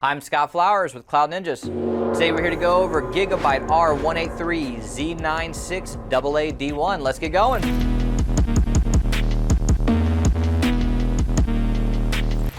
I'm Scott Flowers with Cloud Ninjas. Today we're here to go over Gigabyte R183-Z96-AAD1. Let's get going.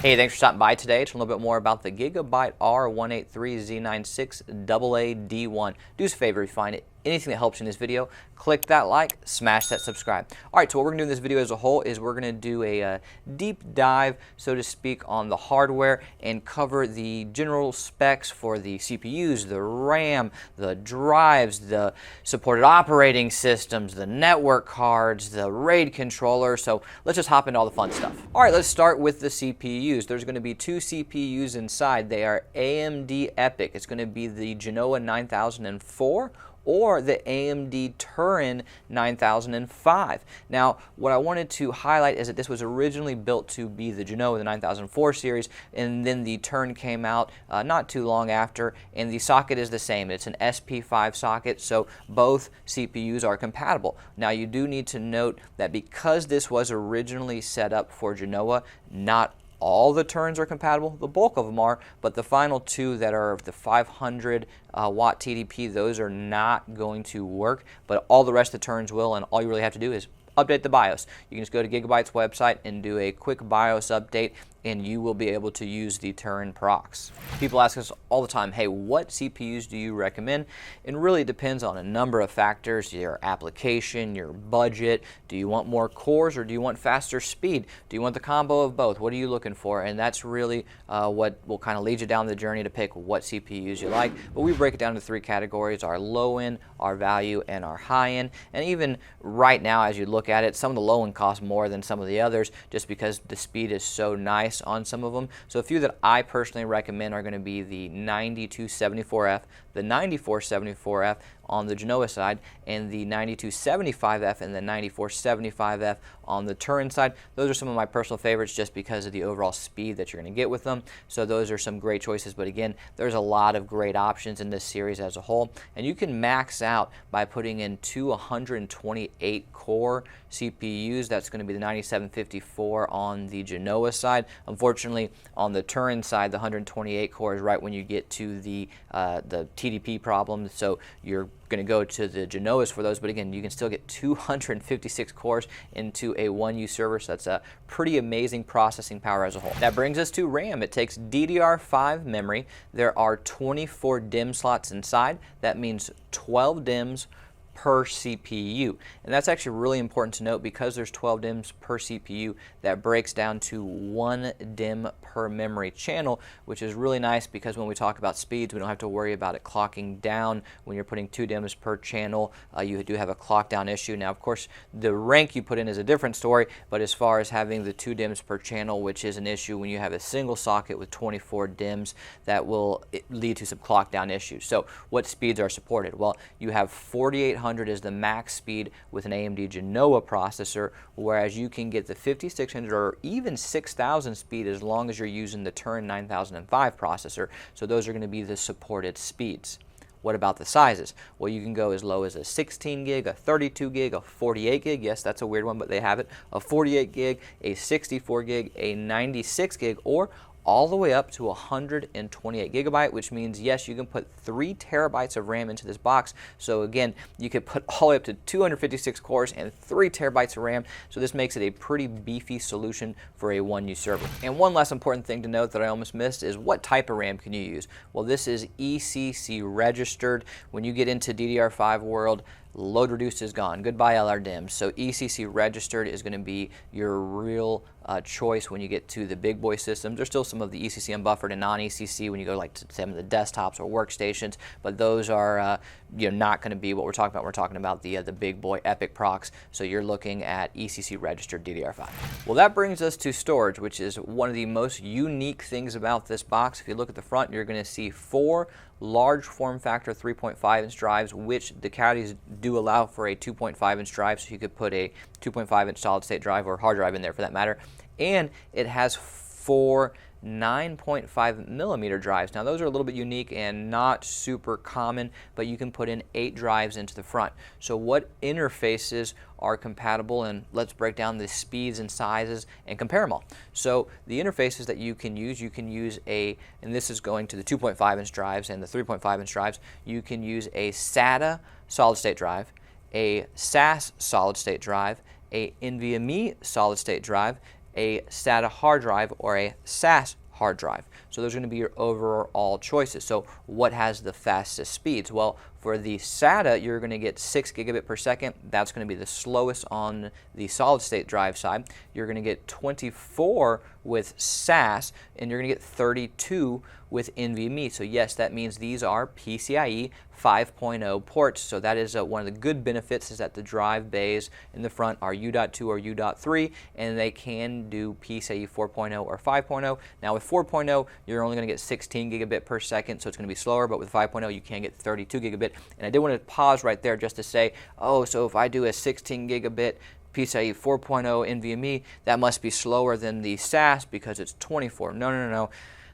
Hey, thanks for stopping by today to learn a little bit more about the Gigabyte R183-Z96-AAD1. Do us a favor if you find anything that helps you in this video, click that like, smash that subscribe. All right, so what we're going to do in this video as a whole is we're going to do a deep dive, so to speak, on the hardware and cover the general specs for the CPUs, the RAM, the drives, the supported operating systems, the network cards, the RAID controller. So let's just hop into all the fun stuff. All right, let's start with the CPUs. There's going to be two CPUs inside. They are AMD EPYC. It's going to be the Genoa 9004 or the AMD Turin 9005. Now, what I wanted to highlight is that this was originally built to be the Genoa, the 9004 series, and then the Turin came out not too long after, and the socket is the same. It's an SP5 socket, so both CPUs are compatible. Now, you do need to note that because this was originally set up for Genoa, not all the Turins are compatible. The bulk of them are, but the final two that are the 500 watt TDP, those are not going to work, but all the rest of the Turins will, and all you really have to do is update the BIOS. You can just go to Gigabyte's website and do a quick BIOS update, and you will be able to use the Turin procs. People ask us all the time, hey, what CPUs do you recommend? And really it depends on a number of factors, your application, your budget. Do you want more cores or do you want faster speed? Do you want the combo of both? What are you looking for? And that's really what will kind of lead you down the journey to pick what CPUs you like. But we break it down into three categories: our low end, our value, and our high end. And even right now, as you look at it, some of the low end cost more than some of the others just because the speed is so nice on some of them. So a few that I personally recommend are going to be the 9274F, the 9474F on the Genoa side, and the 9275F and the 9475F on the Turin side. Those are some of my personal favorites just because of the overall speed that you're going to get with them. So those are some great choices, but again, there's a lot of great options in this series as a whole, and you can max out by putting in two 128 core CPUs. That's going to be the 9754 on the Genoa side. Unfortunately, on the Turin side, the 128 core is right when you get to the TDP problem, so you're going to go to the Genoas for those, but again, you can still get 256 cores into a 1U server, so that's a pretty amazing processing power as a whole. That brings us to RAM. It takes DDR5 memory. There are 24 DIMM slots inside. That means 12 DIMMs per CPU, and that's actually really important to note because there's 12 DIMMs per CPU. That breaks down to 1 DIMM per memory channel, which is really nice because when we talk about speeds, we don't have to worry about it clocking down. When you're putting 2 DIMMs per channel, you do have a clock down issue. Now, of course, the rank you put in is a different story, but as far as having the 2 DIMMs per channel, which is an issue when you have a single socket with 24 DIMMs, that will lead to some clock down issues. So what speeds are supported? Well, you have 4800 is the max speed with an AMD Genoa processor, whereas you can get the 5600 or even 6000 speed as long as you're using the Turin 9005 processor. So those are going to be the supported speeds. What about the sizes? Well, you can go as low as a 16 gig, a 32 gig, a 48 gig. Yes, that's a weird one, but they have it. A 48 gig, a 64 gig, a 96 gig, or all the way up to 128 gigabyte, which means, yes, you can put 3 terabytes of RAM into this box. So again, you could put all the way up to 256 cores and 3 terabytes of RAM. So this makes it a pretty beefy solution for a 1U server. And one last important thing to note that I almost missed is what type of RAM can you use? Well, this is ECC Registered. When you get into DDR5 world, load reduced is gone. Goodbye RDIMM. So ECC Registered is going to be your real choice when you get to the big boy systems. There's still some of the ECC unbuffered and non-ECC when you go like to some of the desktops or workstations, but those are not going to be what we're talking about. We're talking about the big boy EPYC procs. So you're looking at ECC Registered DDR5. Well, that brings us to storage, which is one of the most unique things about this box. If you look at the front, you're going to see 4 large form factor 3.5-inch drives, which the cavities do allow for a 2.5-inch drive, so you could put a 2.5-inch solid state drive or hard drive in there for that matter. And it has 4 9.5 millimeter drives. Now those are a little bit unique and not super common, but you can put in 8 drives into the front. So what interfaces are compatible, and let's break down the speeds and sizes and compare them all. So the interfaces that you can use a, and this is going to the 2.5 inch drives and the 3.5 inch drives, you can use a SATA solid state drive, a SAS solid state drive, a NVMe solid state drive, a SATA hard drive, or a SAS hard drive. So those are going to be your overall choices. So what has the fastest speeds? Well, for the SATA, you're going to get 6 gigabit per second. That's going to be the slowest on the solid state drive side. You're going to get 24 with SAS, and you're going to get 32 with NVMe. So yes, that means these are PCIe 5.0 ports. So that is one of the good benefits, is that the drive bays in the front are U.2 or U.3, and they can do PCIe 4.0 or 5.0. Now with 4.0, you're only going to get 16 gigabit per second, so it's going to be slower, but with 5.0, you can get 32 gigabit. And I did want to pause right there just to say, oh, so if I do a 16 gigabit PCIe 4.0 NVMe, that must be slower than the SAS because it's 24. No.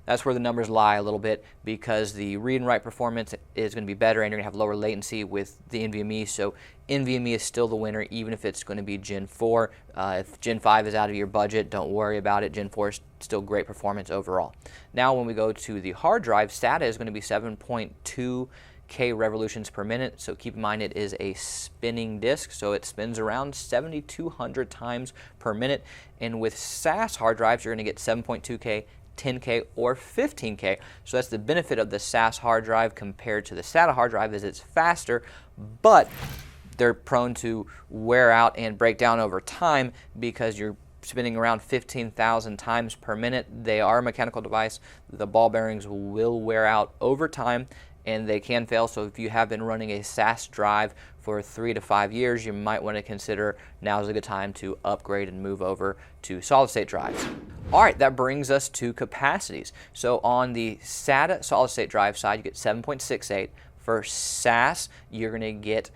That's where the numbers lie a little bit, because the read and write performance is going to be better, and you're going to have lower latency with the NVMe. So NVMe is still the winner, even if it's going to be Gen 4. If Gen 5 is out of your budget, don't worry about it. Gen 4 is still great performance overall. Now when we go to the hard drive, SATA is going to be 7.2K revolutions per minute. So keep in mind, it is a spinning disk, so it spins around 7,200 times per minute. And with SAS hard drives, you're going to get 7.2K, 10K, or 15K. So that's the benefit of the SAS hard drive compared to the SATA hard drive, is it's faster, but they're prone to wear out and break down over time because you're spinning around 15,000 times per minute. They are a mechanical device. The ball bearings will wear out over time, and they can fail. So if you have been running a SAS drive for 3 to 5 years, you might want to consider now's a good time to upgrade and move over to solid state drives. All right, that brings us to capacities. So on the SATA solid state drive side, you get 7.68. For SAS, you're going to get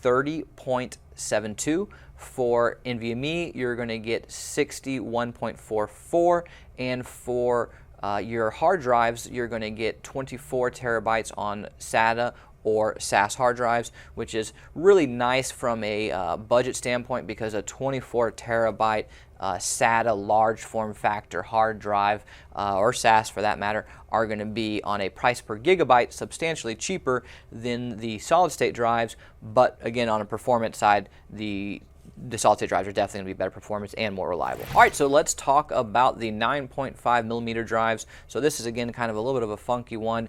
30.72. For NVMe, you're going to get 61.44. And for your hard drives, you're going to get 24 terabytes on SATA or SAS hard drives, which is really nice from a budget standpoint, because a 24 terabyte SATA large form factor hard drive, or SAS for that matter, are going to be on a price per gigabyte substantially cheaper than the solid state drives. But again, on a performance side, the solid state drives are definitely going to be better performance and more reliable. All right, so let's talk about the 9.5 millimeter drives. So this is, again, kind of a little bit of a funky one.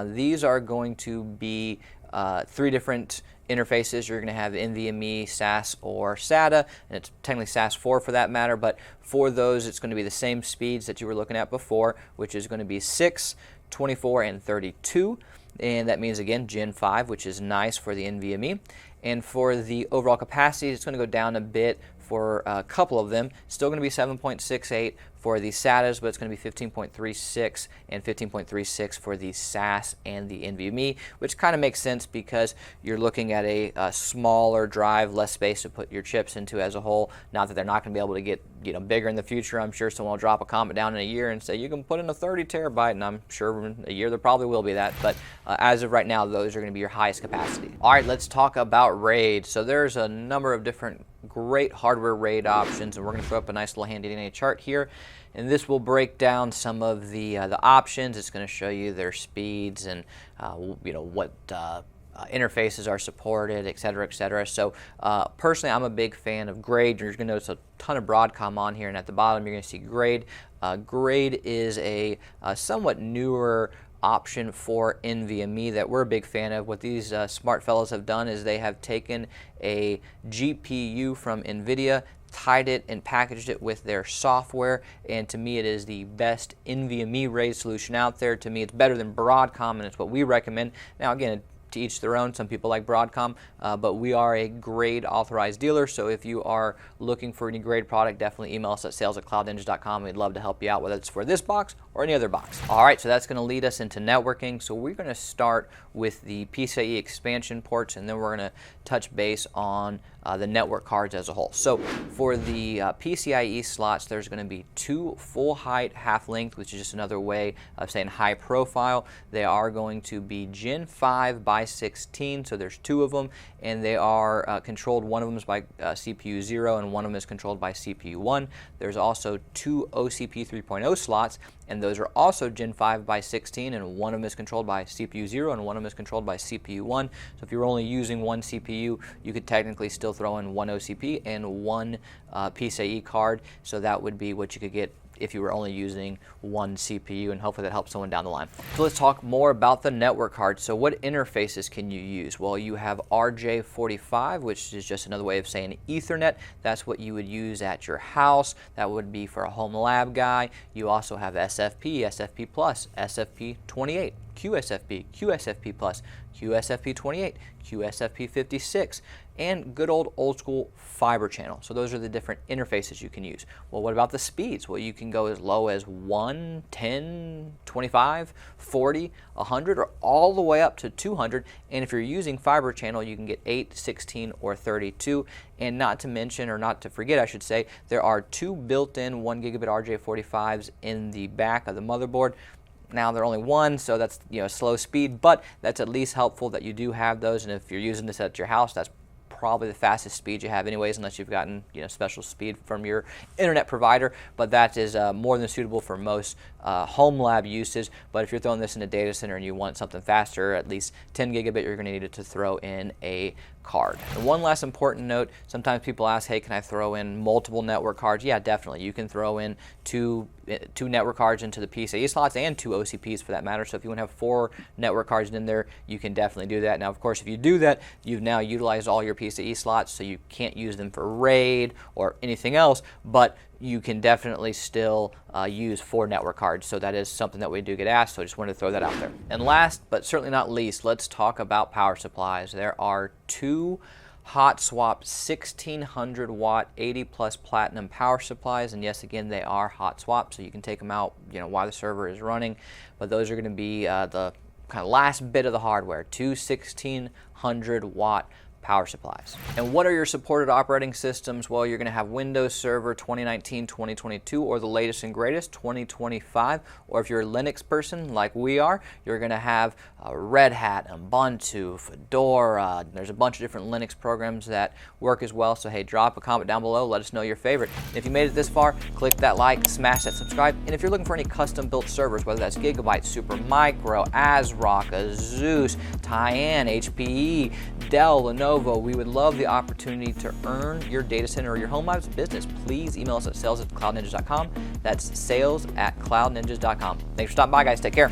These are going to be 3 different interfaces. You're going to have NVMe, SAS, or SATA, and it's technically SAS 4 for that matter, but for those it's going to be the same speeds that you were looking at before, which is going to be 6, 24, and 32. And that means, again, Gen 5, which is nice for the NVMe. And for the overall capacity, it's going to go down a bit for a couple of them. Still going to be 7.68 for the SATAs, but it's going to be 15.36 and 15.36 for the SAS and the NVMe, which kind of makes sense because you're looking at a smaller drive, less space to put your chips into as a whole. Not that they're not going to be able to get bigger in the future. I'm sure someone will drop a comment down in a year and say you can put in a 30 terabyte, and I'm sure in a year there probably will be that. But as of right now, those are going to be your highest capacity. All right, let's talk about RAID. So there's a number of different great hardware RAID options, and we're going to throw up a nice little handy dandy chart here, and this will break down some of the options. It's going to show you their speeds and what interfaces are supported, et cetera, et cetera. So personally, I'm a big fan of Grade. You're going to notice a ton of Broadcom on here, and at the bottom you're going to see Grade. Grade is a somewhat newer option for NVMe that we're a big fan of. What these smart fellows have done is they have taken a GPU from NVIDIA, tied it and packaged it with their software, and to me it is the best NVMe RAID solution out there. To me it's better than Broadcom, and it's what we recommend. Now again, to each their own. Some people like Broadcom, but we are a grade authorized dealer, so if you are looking for any grade product, definitely email us at sales@cloudninjas.com. We'd love to help you out, whether it's for this box or any other box. All right, so that's going to lead us into networking. So we're going to start with the PCIe expansion ports, and then we're going to touch base on the network cards as a whole. So for the PCIe slots, there's going to be 2 full height half length, which is just another way of saying high profile. They are going to be Gen 5 by 16, so there's 2 of them, and they are controlled. One of them is by CPU 0 and one of them is controlled by CPU 1. There's also 2 OCP 3.0 slots, and those are also Gen 5 by 16, and one of them is controlled by CPU 0 and one of them is controlled by CPU 1. So if you're only using one CPU, you could technically still throw in one OCP and one PCIe card, so that would be what you could get if you were only using one CPU, and hopefully that helps someone down the line. So let's talk more about the network card. So what interfaces can you use? Well, you have RJ45, which is just another way of saying Ethernet. That's what you would use at your house. That would be for a home lab guy. You also have SFP, SFP+, SFP28, QSFP, QSFP+, QSFP28, QSFP56, and good old school fiber channel. So those are the different interfaces you can use. Well, what about the speeds? Well, you can go as low as 1, 10, 25, 40, 100, or all the way up to 200. And if you're using fiber channel, you can get 8, 16, or 32. And not to mention, or not to forget, I should say, there are 2 built-in 1 gigabit RJ45s in the back of the motherboard. Now they're only 1, so that's slow speed, but that's at least helpful that you do have those. And if you're using this at your house, that's probably the fastest speed you have anyways, unless you've gotten special speed from your internet provider, but that is more than suitable for most home lab uses. But if you're throwing this in a data center and you want something faster, at least 10 gigabit, you're going to need it to throw in a card. And one last important note, sometimes people ask, hey, can I throw in multiple network cards? Yeah, definitely. You can throw in two network cards into the PCIe slots and 2 OCPs for that matter. So if you want to have 4 network cards in there, you can definitely do that. Now, of course, if you do that, you've now utilized all your PCIe slots, so you can't use them for RAID or anything else, but you can definitely still use 4 network cards. So that is something that we do get asked, so I just wanted to throw that out there. And last, but certainly not least, let's talk about power supplies. There are 2 hot swap 1600 watt 80 plus platinum power supplies, and yes, again, they are hot swap, so you can take them out while the server is running, but those are going to be the kind of last bit of the hardware. 2 1600 watt power supplies. And what are your supported operating systems? Well, you're going to have Windows Server 2019, 2022, or the latest and greatest 2025. Or if you're a Linux person like we are, you're going to have Red Hat, Ubuntu, Fedora. There's a bunch of different Linux programs that work as well. So hey, drop a comment down below. Let us know your favorite. If you made it this far, click that like, smash that subscribe. And if you're looking for any custom built servers, whether that's Gigabyte, Supermicro, ASRock, Asus, Tyan, HPE, Dell, Lenovo, we would love the opportunity to earn your data center or your home lab's business. Please email us at sales@cloudninjas.com. That's sales@cloudninjas.com. Thanks for stopping by, guys. Take care.